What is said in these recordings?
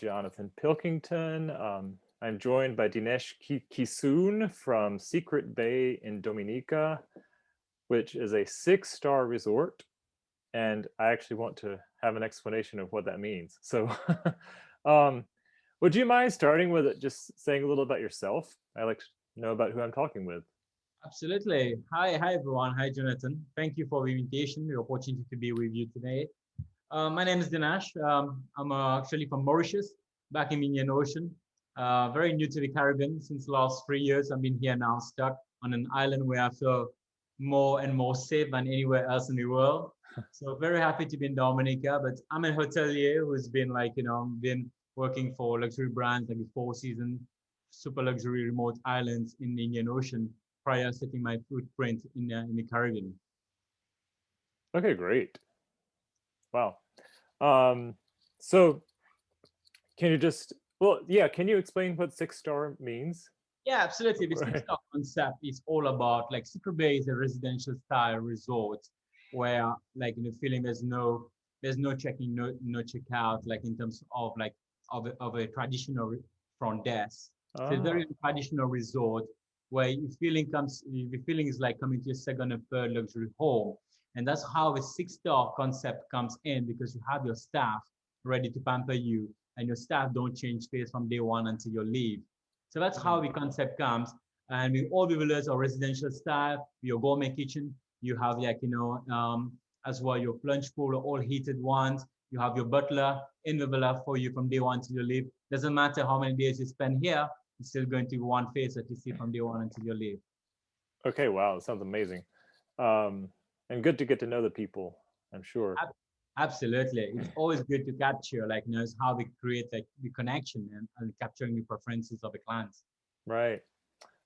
Jonathan Pilkington. I'm joined by Dinesh Kissoon from Secret Bay in Dominica, which is a 6-star resort. And I actually want to have an explanation of what that means. So would you mind starting with just saying a little about yourself? I like to know about who I'm talking with. Absolutely. Hi everyone. Hi Jonathan. Thank you for the invitation, the opportunity to be with you today. My name is Dinesh. I'm actually from Mauritius, back in Indian Ocean. Very new to the Caribbean since the last 3 years. I've been here now, stuck on an island where I feel more and more safe than anywhere else in the world. So very happy to be in Dominica. But I'm a hotelier who's been been working for luxury brands like the Four Seasons, super luxury remote islands in the Indian Ocean prior setting my footprint in the Caribbean. Okay, great. Wow. So can you can you explain what 6-star means? Yeah, absolutely. The six-star concept is all about like Secret Bay is a residential style resort where feeling there's no checking, no checkout, like in terms of of a traditional front desk. So it's very traditional resort where the feeling is like coming to your second and third luxury home. And that's how a 6-star concept comes in, because you have your staff ready to pamper you, and your staff don't change face from day one until you leave. So that's how the concept comes. And with all the villas are residential style, your gourmet kitchen, you have as well your plunge pool, all heated ones. You have your butler in the villa for you from day one till you leave. Doesn't matter how many days you spend here, it's still going to be one face that you see from day one until you leave. Okay, wow, that sounds amazing. And good to get to know the people, I'm sure. Absolutely. It's always good to capture, how we create the connection and capturing the preferences of the clients. Right.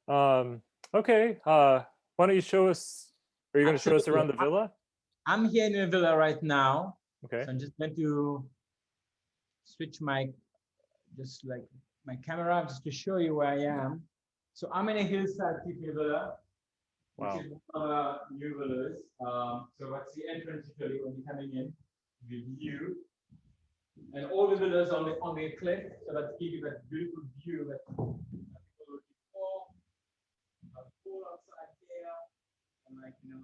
Okay. Why don't you show us, are you going to show us around the villa? I'm here in the villa right now. Okay. So I'm just going to switch my camera just to show you where I am. So I'm in a hillside villa, which is one of our new villas. So that's the entrance usually when you're coming in, the view. And all the villas on the cliff, so that give you that beautiful view that people are looking for. A pool outside there, and Dominica,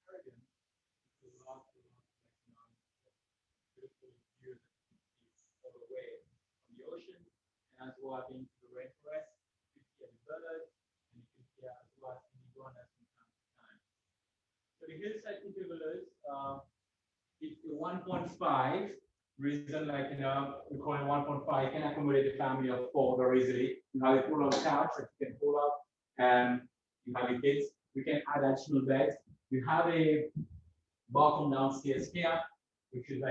Caribbean, is a lot of beautiful views all the way from the ocean, and as well being to the rainforest, you can see the birds, and you can see as well the iguanas from time to time. So the hillside villas, it's 1.5. Reason we call it 1.5. You can accommodate a family of 4 very easily. You have a pool on the couch that you can pull up, and you have your kids. We can add additional beds. You have a bathroom downstairs here, which is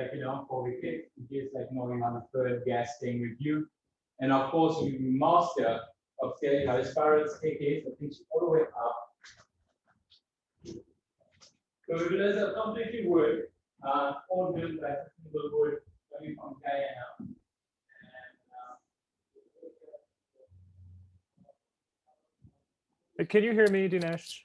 for the kids, in case you have a third guest staying with you. And of course, you master upstairs. You have a spiral staircase that takes you all the way up. So the villas are completely wood. All built like single wood coming from Guyana. Can you hear me, Dinesh?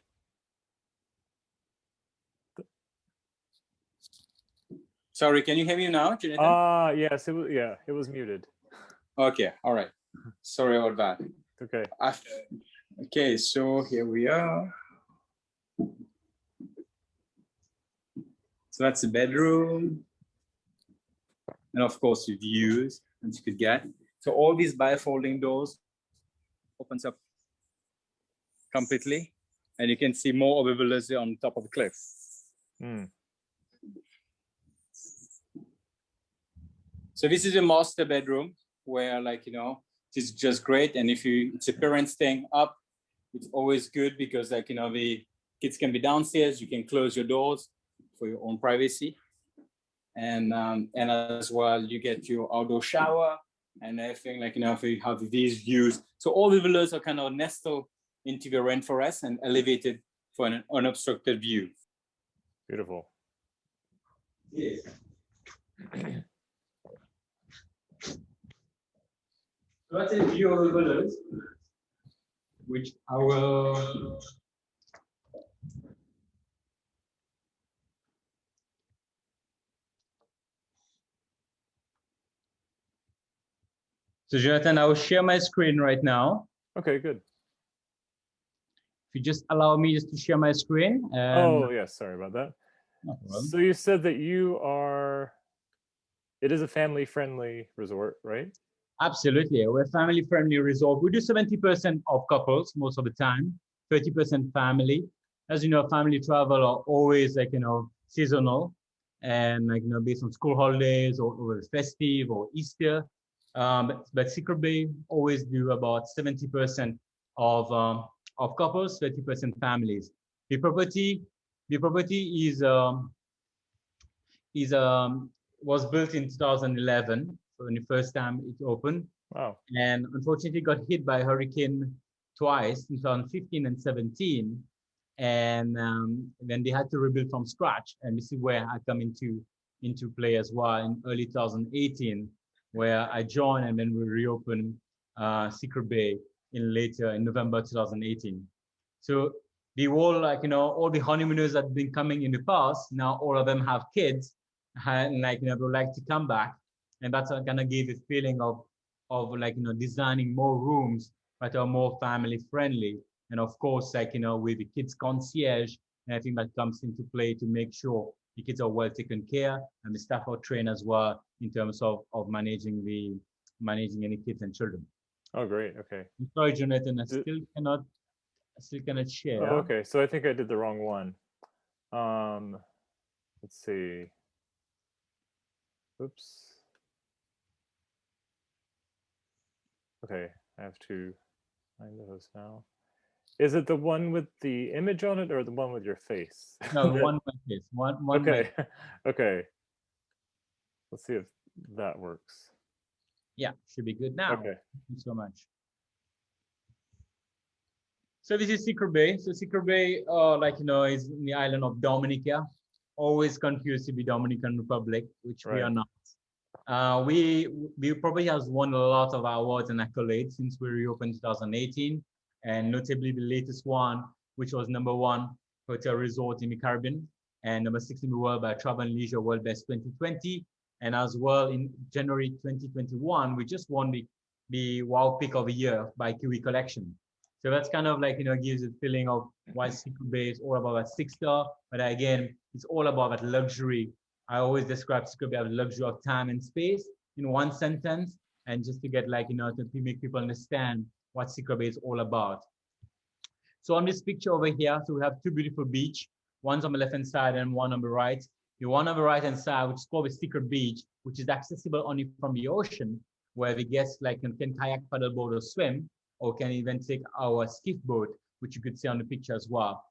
Sorry, can you hear me now, Jonathan? Yes, it was muted. Okay, all right. Sorry about that. Okay. Okay, so here we are. So that's the bedroom. And of course, the views that you could get. So all these bifolding doors opens up completely, and you can see more of the villas on top of the cliff. So this is a master bedroom where it's just great. And if it's a parent staying up, it's always good because the kids can be downstairs. You can close your doors for your own privacy. And as well, you get your outdoor shower and everything, if you have these views. So all the villas are kind of nestled into the rainforest and elevated for an unobstructed view. Beautiful. Yes. So that's a view of the villas, which I will So Jonathan, I will share my screen right now. Okay, good. If you just allow me just to share my screen. Oh, yes, sorry about that. No problem. So you said that it is a family-friendly resort, right? Absolutely. We're a family-friendly resort. We do 70% of couples most of the time, 30% family. As you know, family travel are always like, seasonal and like, based on school holidays or festive or Easter. But Secret Bay always do about 70% of couples, 30% families. The property, the property is was built in 2011, so in the first time it opened, Wow. and unfortunately got hit by a hurricane twice in 2015 and 17, and then they had to rebuild from scratch. And this is where I come into play as well in early 2018, where I joined, and then we reopened Secret Bay in November 2018. So the whole, all the honeymooners that have been coming in the past, now all of them have kids, and they would like to come back, and that's gonna give a feeling of designing more rooms that are more family friendly, and of course with the kids concierge, and I think that comes into play to make sure the kids are well taken care, and the staff are trained as well in terms of managing any kids and children. Oh, great. Okay. I'm sorry, Jonathan, I still cannot share. Oh, okay. So I think I did the wrong one. Let's see. Oops. Okay, I have to find those now. Is it the one with the image on it or the one with your face? No, one like this. One Okay. like, Okay. Let's see if that works. yeah, should be good now. Okay. Thank you so much. So this is Secret Bay. So Secret Bay, is in the island of Dominica. Always confused to be Dominican Republic, which we are not. We probably has won a lot of awards and accolades since we reopened in 2018, and notably the latest one, which was #1 hotel resort in the Caribbean, and #6 in the world by Travel and Leisure World Best 2020, and as well in January 2021, we just won the Wow Pick of the Year by Kiwi Collection. So that's kind of gives a feeling of why Secret Bay is all about that 6-star, but again, it's all about that luxury. I always describe Secret Bay as luxury of time and space in one sentence, and just to get to make people understand what Secret Bay is all about. So on this picture over here, so we have two beautiful beach, one's on the left-hand side and one on the right. The one on the right-hand side, which is called the Secret Beach, which is accessible only from the ocean, where the guests can kayak, paddleboard, or swim, or can even take our skiff boat, which you could see on the picture as well.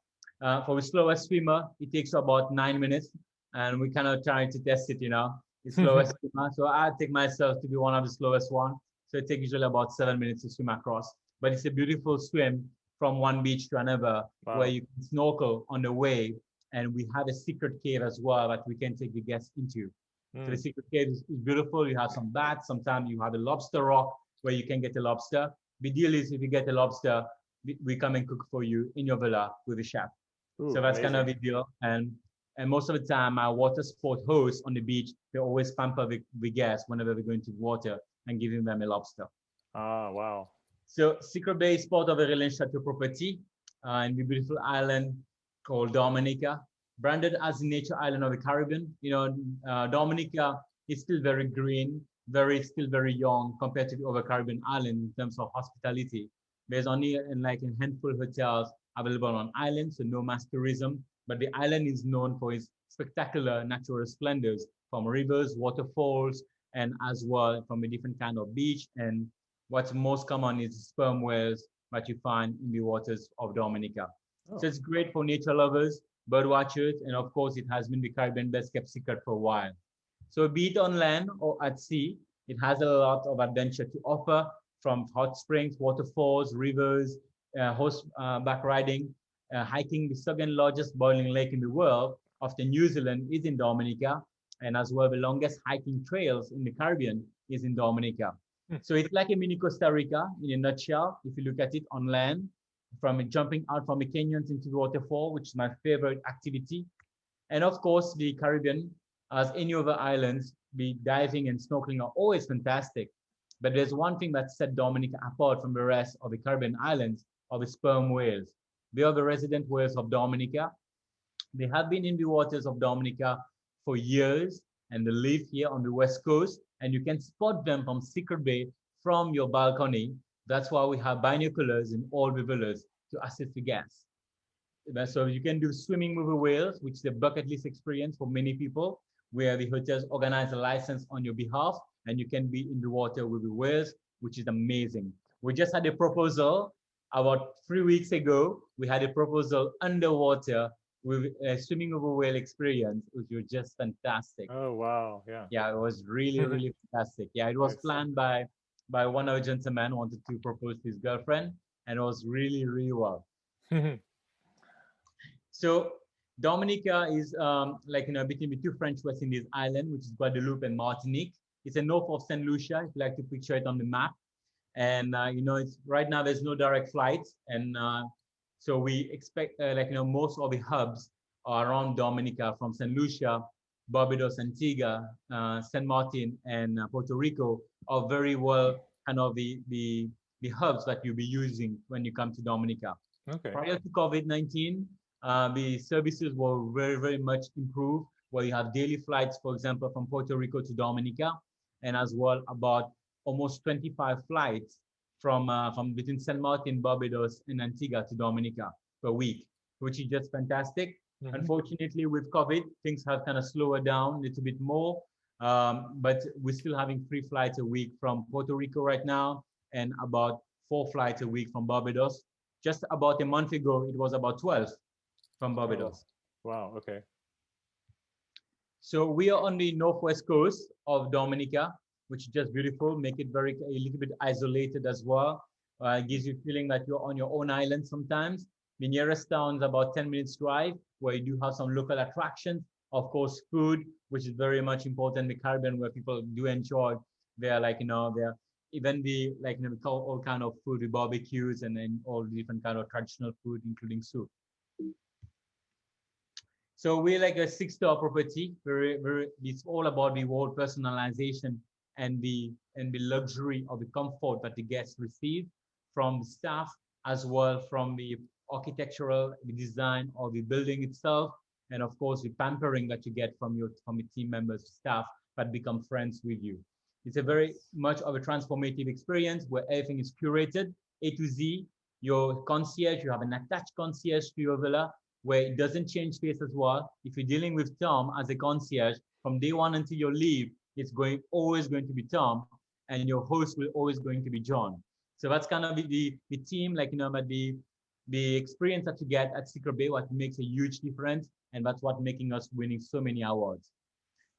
For the slowest swimmer, it takes about 9 minutes, and we kind of trying to test it, the slowest swimmer. So I take myself to be one of the slowest one. So it takes usually about 7 minutes to swim across. But it's a beautiful swim from one beach to another, wow, where you can snorkel on the way. And we have a secret cave as well that we can take the guests into. So the secret cave is beautiful. You have some bats. Sometimes you have a lobster rock where you can get a lobster. The deal is if you get a lobster, we come and cook for you in your villa with a chef. Ooh, so that's amazing. Kind of the deal. And most of the time, our water sport hosts on the beach, they always pamper the guests whenever we go into the water and giving them a lobster. Ah, wow. So Secret Bay is part of a Relais Chateau property in the beautiful island called Dominica, branded as the nature island of the Caribbean. Dominica is still very green, still very young compared to the other Caribbean islands in terms of hospitality. There's only a handful of hotels available on island, so no mass tourism. But the island is known for its spectacular natural splendors, from rivers, waterfalls, and as well from a different kind of beach. And what's most common is sperm whales that you find in the waters of Dominica. Oh. So it's great for nature lovers, bird watchers, and of course, it has been the Caribbean best kept secret for a while. So be it on land or at sea, it has a lot of adventure to offer, from hot springs, waterfalls, rivers, horseback riding, hiking. The second largest boiling lake in the world after New Zealand is in Dominica, and as well the longest hiking trails in the Caribbean is in Dominica. So it's like a mini Costa Rica in a nutshell, if you look at it on land, from jumping out from the canyons into the waterfall, which is my favorite activity. And of course, the Caribbean, as any other islands, the diving and snorkeling are always fantastic. But there's one thing that set Dominica apart from the rest of the Caribbean islands of the sperm whales. They are the resident whales of Dominica. They have been in the waters of Dominica for years, and they live here on the west coast, and you can spot them from Secret Bay from your balcony. That's why we have binoculars in all the villas to assist the guests. So you can do swimming with the whales, which is a bucket list experience for many people, where the hotels organize a license on your behalf, and you can be in the water with the whales, which is amazing. We just had a proposal about 3 weeks ago. We had a proposal underwater with a swimming with a whale experience, which was just fantastic. Oh, wow. Yeah. Yeah, it was really, really fantastic. Yeah, it was Nice. planned by one of the gentlemen who wanted to propose to his girlfriend, and it was really, really well. So Dominica is like, between the two French West Indies islands, which is Guadeloupe and Martinique. It's a north of St. Lucia, if you like to picture it on the map. And, it's right now there's no direct flights. And so we expect, most of the hubs are around Dominica from St. Lucia, Barbados, Antigua, St. Martin, and Puerto Rico are very well kind of the hubs that you'll be using when you come to Dominica. Okay. Prior to COVID-19, the services were very, very much improved, where you have daily flights, for example, from Puerto Rico to Dominica, and as well about almost 25 flights from between St. Martin, Barbados, and Antigua to Dominica per week, which is just fantastic. Mm-hmm. Unfortunately, with COVID, things have kind of slowed down a little bit more, but we're still having 3 flights a week from Puerto Rico right now, and about 4 flights a week from Barbados. Just about a month ago, it was about 12 from Barbados. Oh, wow, okay. So we are on the northwest coast of Dominica, which is just beautiful, make it a little bit isolated as well. It gives you a feeling that you're on your own island sometimes. The nearest town is about 10 minutes drive, where you do have some local attractions. Of course, food, which is very much important in the Caribbean, where people do enjoy their, their even the we call all kind of food, the barbecues, and then all different kind of traditional food, including soup. So we're like a 6-star property. It's all about the whole personalization and the luxury of the comfort that the guests receive from the staff, as well from the architectural, the design of the building itself, and of course the pampering that you get from the team members, staff that become friends with you. It's a very much of a transformative experience where everything is curated A to Z. Your concierge, you have an attached concierge to your villa where it doesn't change face as well. If you're dealing with Tom as a concierge, from day one until you leave, it's always going to be Tom, and your host will always going to be John. So that's kind of the team, but the experience that you get at Secret Bay, what makes a huge difference, and that's what making us winning so many awards.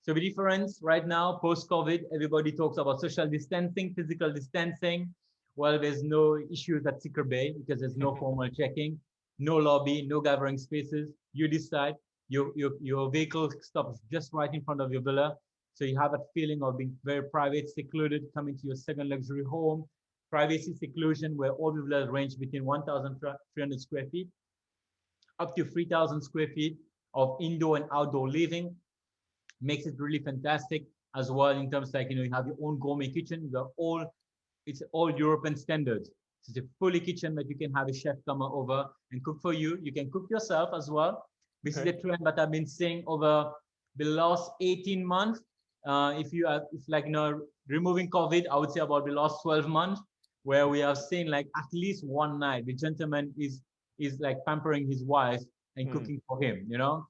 So the difference right now, post-COVID, everybody talks about social distancing, physical distancing. Well, there's no issues at Secret Bay because there's no formal checking, no lobby, no gathering spaces. You decide, your vehicle stops just right in front of your villa. So you have that feeling of being very private, secluded, coming to your second luxury home, privacy, seclusion, where all the villas range between 1,300 square feet up to 3,000 square feet of indoor and outdoor living. Makes it really fantastic as well in terms you have your own gourmet kitchen. It's all European standards. It's a fully kitchen that you can have a chef come over and cook for you. You can cook yourself as well. This is a trend that I've been seeing over the last 18 months. Removing COVID, I would say about the last 12 months, where we have seen at least one night, the gentleman is pampering his wife and cooking for him, So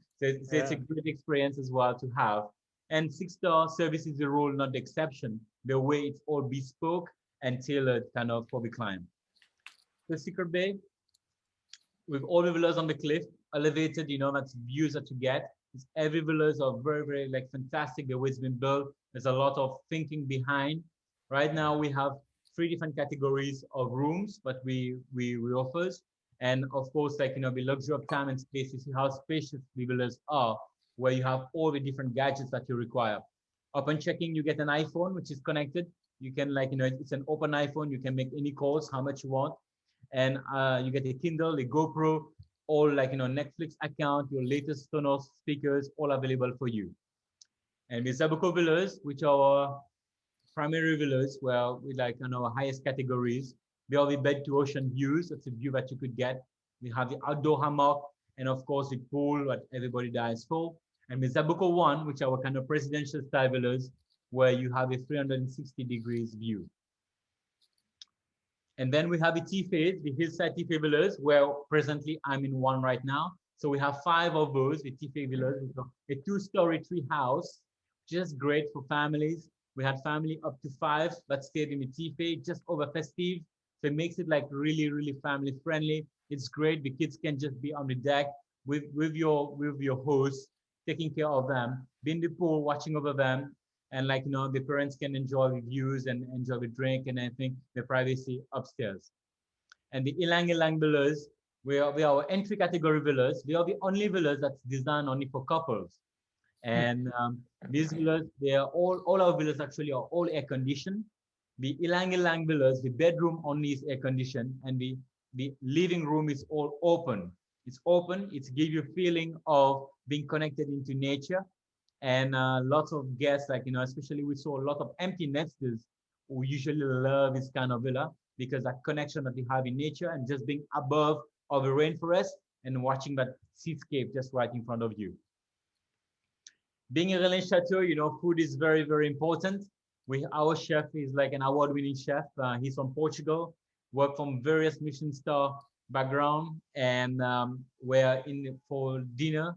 it's a great experience as well to have. And 6-star service is the rule, not the exception. The way it's all bespoke and tailored kind of for the client. The Secret Bay, with all the villas on the cliff, elevated, that's views that you get. Every villas are very, very fantastic. The way it's been built. There's a lot of thinking behind. Right now we have 3 different categories of rooms that we offers. And of course, the luxury of time and space, you see how spacious the villas are, where you have all the different gadgets that you require. Upon checking, you get an iPhone, which is connected. You can it's an open iPhone. You can make any calls, how much you want. And you get a Kindle, a GoPro, all Netflix account, your latest Sonos speakers, all available for you. And the Zabuco villas, which are primary villas where we like highest categories. We have the bed to ocean views. That's a view that you could get. We have the outdoor hammock, and of course the pool that everybody dies for. And the Zabuco one, which are our kind of presidential style villas, where you have a 360 degrees view. And then we have the T-Phase, the hillside T-Phase villas, where presently I'm in one right now. So we have 5 of those, the T-Phase villas, a 2-story tree house, just great for families. We had family up to 5 that stayed in the T-Phase, just over festive. So it makes it like really, really family friendly. It's great. The kids can just be on the deck with your host, taking care of them, be in the pool, watching over them, and like the parents can enjoy the views and enjoy the drink and everything, the privacy upstairs. And the ilang ilang villas, we are our entry category villas. We are the only villas that's designed only for couples. And these villas, they are all our villas actually are all air conditioned. The ilang ilang villas, the bedroom only is air conditioned, and the living room is all open. It's open. It's give you a feeling of being connected into nature. And lots of guests, like especially we saw a lot of empty nesters who usually love this kind of villa because that connection that you have in nature and just being above of the rainforest and watching that seascape just right in front of you. Being a Relais Chateau, food is very, very important. Our chef is like an award-winning chef. He's from Portugal, worked from various Michelin star background, and we're in for dinner.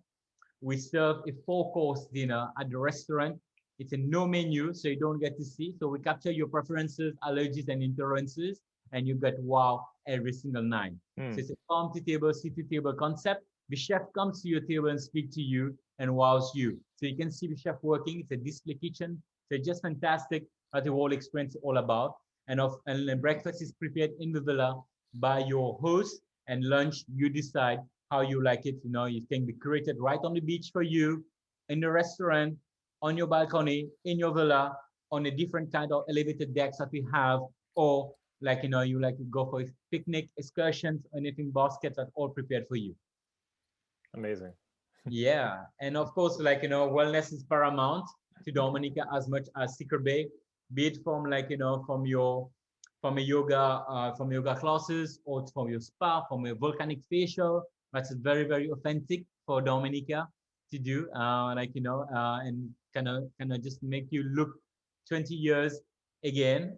We serve a 4-course dinner at the restaurant. It's a no menu, so you don't get to see. So we capture your preferences, allergies, and intolerances, and you get wow every single night. So it's a farm to table, seat to table concept. The chef comes to your table and speaks to you and wows you. So you can see the chef working. It's a display kitchen. So it's just fantastic what the whole experience is all about. And breakfast is prepared in the villa by your host, and lunch, you decide how you like it. It can be created right on the beach for you, in the restaurant, on your balcony, in your villa, on a different kind of elevated decks that we have, or like, you like to go for picnic, excursions, anything, baskets are all prepared for you. Amazing. Yeah. And of course, like, wellness is paramount to Dominica as much as Secret Bay, be it from like, from yoga classes, or from your spa, from a volcanic facial. That's very, very authentic for Dominica to do, and kind of just make you look 20 years again,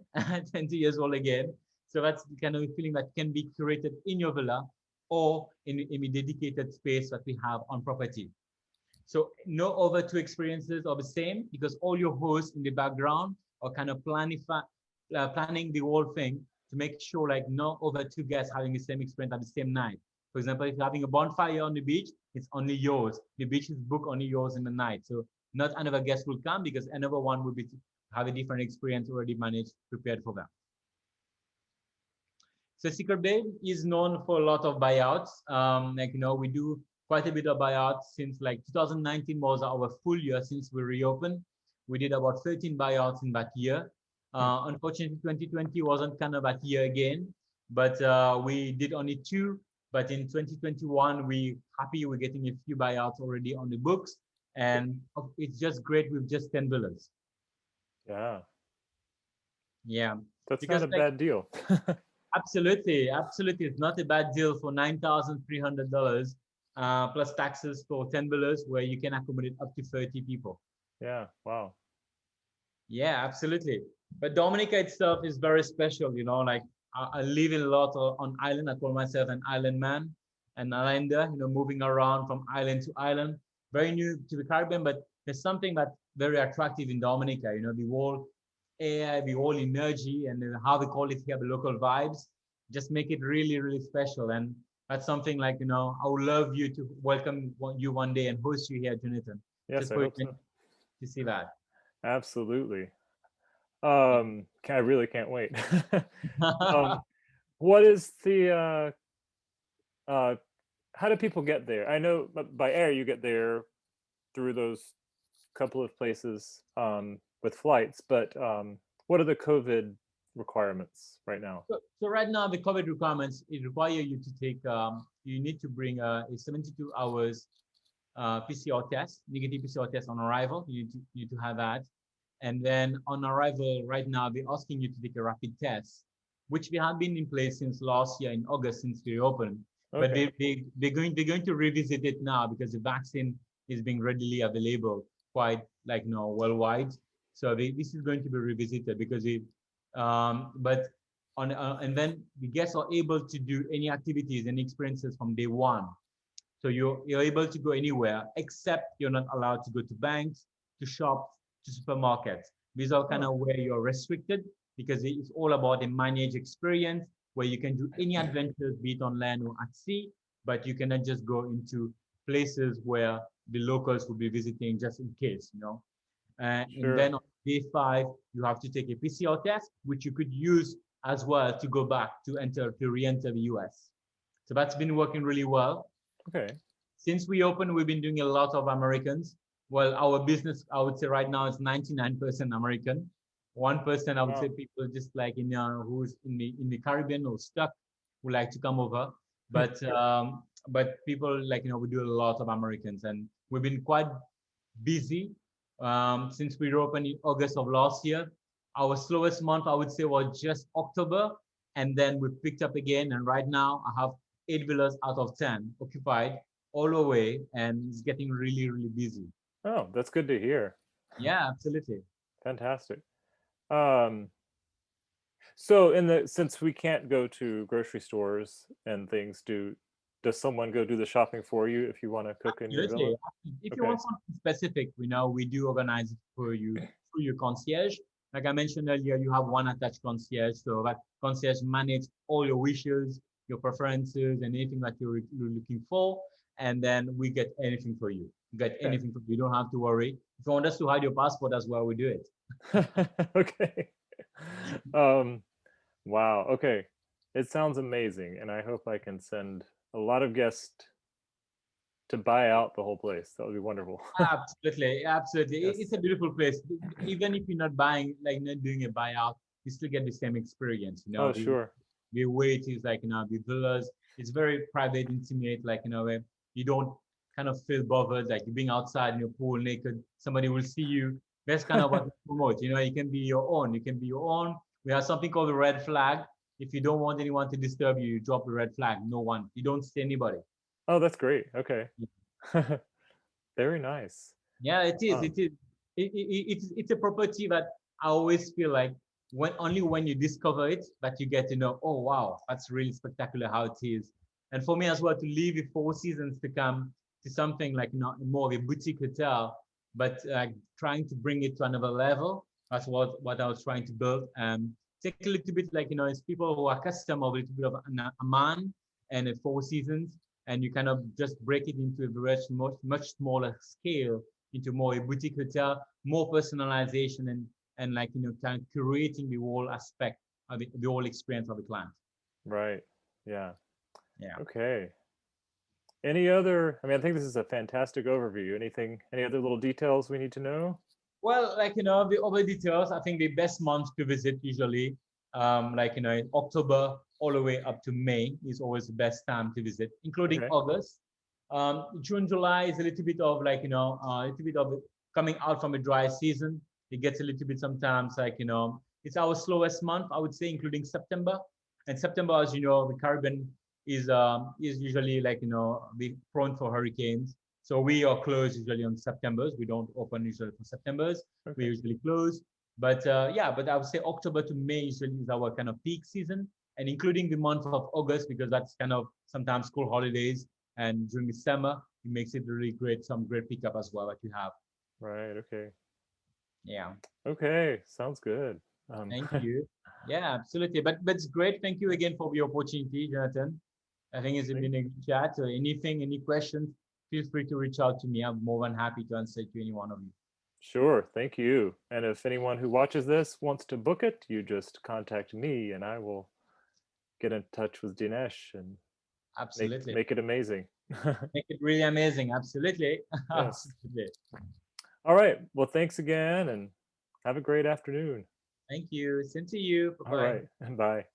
20 years old again. So that's the kind of feeling that can be curated in your villa or in a dedicated space that we have on property. So no over 2 experiences are the same, because all your hosts in the background are kind of planning the whole thing to make sure like no over 2 guests having the same experience at the same night. For example, if you're having a bonfire on the beach, it's only yours. The beach is booked only yours in the night. So not another guest will come, because another one will have a different experience already managed, prepared for them. So Secret Bay is known for a lot of buyouts. We do quite a bit of buyouts since like 2019 was our full year since we reopened. We did about 13 buyouts in that year. Unfortunately, 2020 wasn't kind of that year again, but we did only 2. But in 2021, we're getting a few buyouts already on the books, and it's just great with just 10 villas. Yeah. Yeah. That's not a bad deal. Absolutely. It's not a bad deal for $9,300 plus taxes for 10 villas, where you can accommodate up to 30 people. Yeah. Wow. Yeah, absolutely. But Dominica itself is very special. Like I live in a lot on island. I call myself an island man, an islander. Moving around from island to island. Very new to the Caribbean, but there's something that's very attractive in Dominica. The whole air, the whole energy, and how we call it here, the local vibes, just make it really, really special. And that's something like, I would love you to welcome you one day and host you here, Jonathan. Yes, just I for hope so. To see that. Absolutely. I really can't wait. What is the how do people get there? I know by air you get there through those couple of places with flights, but what are the COVID requirements right now? So right now, the COVID requirements, it require you to take, you need to bring a 72 hours PCR test, negative PCR test on arrival. You need to have that. And then on arrival, right now, they're asking you to take a rapid test, which we have been in place since last year in August since we opened. But Okay. they're going to revisit it now because the vaccine is being readily available quite like worldwide. So this is going to be revisited because but on and then the guests are able to do any activities and experiences from day one. So you're able to go anywhere except you're not allowed to go to banks, to shops, to supermarkets. These are kind Oh, of where you're restricted because it's all about a managed experience where you can do any adventures, be it on land or at sea, but you cannot just go into places where the locals will be visiting just in case. And sure. then on day 5, you have to take a PCR test, which you could use as well to go back to re-enter the US. So that's been working really well. Okay. Since we opened, we've been doing a lot of Americans. Well, our business, I would say right now is 99% American. 1%, I would say Wow. people just like who's in the Caribbean or stuck would like to come over. But people like we do a lot of Americans, and we've been quite busy since we opened in August of last year. Our slowest month, I would say, was just October, and then we picked up again. And right now, I have 8 villas out of 10 occupied all the way, and it's getting really, really busy. Oh, that's good to hear. Yeah, absolutely. Fantastic. Um, so since we can't go to grocery stores and things, does someone go do the shopping for you if you want to cook in your villa? Absolutely. If you Okay. want something specific, we do organize it for you through your concierge. Like I mentioned earlier, you have one attached concierge, so that concierge manages all your wishes, your preferences, and anything that you're looking for. And then we get anything for you. Get Okay. anything for you. You don't have to worry. If you want us to hide your passport as well, we do it. Okay. Um, wow. Okay. It sounds amazing, and I hope I can send a lot of guests to buy out the whole place. That would be wonderful. Absolutely, absolutely. It's Yes. a beautiful place. Even if you're not buying, like not doing a buyout, you still get the same experience. Oh, sure. The way it is like the villas. It's very private, intimate. Like where you don't kind of feel bothered. Like you're being outside in your pool naked, somebody will see you. That's kind of what we promote. You can be your own. You can be your own. We have something called the red flag. If you don't want anyone to disturb you, you drop the red flag. No one. You don't see anybody. Oh, that's great. Okay. Very nice. Yeah, it is. Um, It is. It's a property that I always feel like only when you discover it that you get to know, oh wow, that's really spectacular how it is. And for me as well to leave the Four Seasons to come to something like more of a boutique hotel, but trying to bring it to another level. That's what I was trying to build. Take a little bit like it's people who are accustomed of a little bit of a man and a Four Seasons, and you kind of just break it into a much smaller scale into more a boutique hotel, more personalization and like kind of curating the whole aspect of the whole experience of the client. right. Yeah. Yeah. Okay. Any other, I mean, I think this is a fantastic overview. Any other little details we need to know? Well, like the other details, I think the best months to visit usually, like in October all the way up to May is always the best time to visit, including Okay. August. June, July is a little bit of like a little bit of coming out from a dry season. It gets a little bit sometimes like it's our slowest month, I would say, including September. And September, as you know, the Caribbean is usually like be prone for hurricanes. So we are closed usually on September's. We don't open usually for September's. We Okay. usually close. But yeah, but I would say October to May usually is our kind of peak season, and including the month of August because that's kind of sometimes school holidays, and during the summer it makes it really great. Some great pickup as well that you have. Right. Okay. Yeah. Okay. Sounds good. Thank you. Yeah, absolutely. But it's great. Thank you again for the opportunity, Jonathan. I think it's been a good chat. So anything, any questions, feel free to reach out to me. I'm more than happy to answer to any one of you. Sure. Thank you. And if anyone who watches this wants to book it, you just contact me and I will get in touch with Dinesh and Absolutely. make it amazing. Make it really amazing. Absolutely. Yes. Absolutely. All right. Well, thanks again and have a great afternoon. Thank you. Same to you. All Bye-bye. right. And bye.